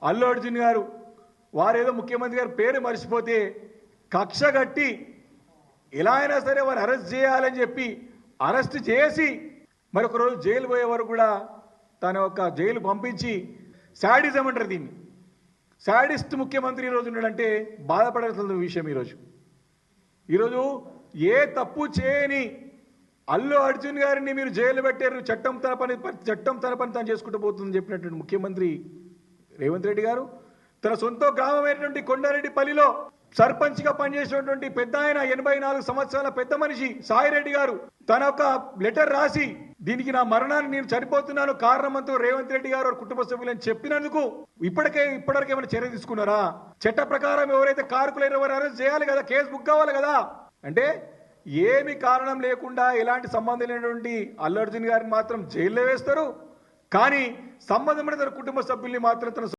అల్లు అర్జున్ గారు వారేదో ముఖ్యమంత్రి గారు పేరు మర్చిపోతే కక్ష కట్టి ఎలా అయినా సరే వారు అరెస్ట్ చేయాలని చెప్పి అరెస్ట్ చేసి మరొక రోజు జైలు పోయే వరకు కూడా తన యొక్క జైలు పంపించి శాడిజం అంటారు దీన్ని. శాడిస్ట్ ముఖ్యమంత్రి ఈరోజు ఉన్నాడంటే బాధపడాల్సిన విషయం. ఈరోజు ఏ తప్పు చేయని అల్లు అర్జున్ గారిని మీరు జైలు పెట్టారు, చట్టం తన పని తాను చేసుకుంటూ పోతుందని చెప్పినటువంటి ముఖ్యమంత్రి రేవంత్ రెడ్డి గారు తన సొంత గ్రామమైనటువంటి కొండారెడ్డిపల్లిలో సర్పంచ్గా పనిచేసినటువంటి పెద్ద ఆయన 84 సంవత్సరాల పెద్ద మనిషి సాయిరెడ్డి గారు తన ఒక లెటర్ రాసి దీనికి నా మరణాన్ని నేను చనిపోతున్నాను కారణమంతో రేవంత్ రెడ్డి గారు కుటుంబ సభ్యులని చెప్పినందుకు ఇప్పటివరకు ఏమైనా చర్య తీసుకున్నారా? చట్ట ప్రకారం ఎవరైతే కారకులైన వారు అరెస్ట్ చేయాలి కదా, కేసు బుక్ కావాలి కదా. అంటే ఏమి కారణం లేకుండా ఎలాంటి సంబంధం లేనటువంటి అల్లు అర్జున్ గారిని మాత్రం జైల్లో వేస్తారు, కానీ సంబంధమైన తన కుటుంబ సభ్యుల్ని మాత్రం తన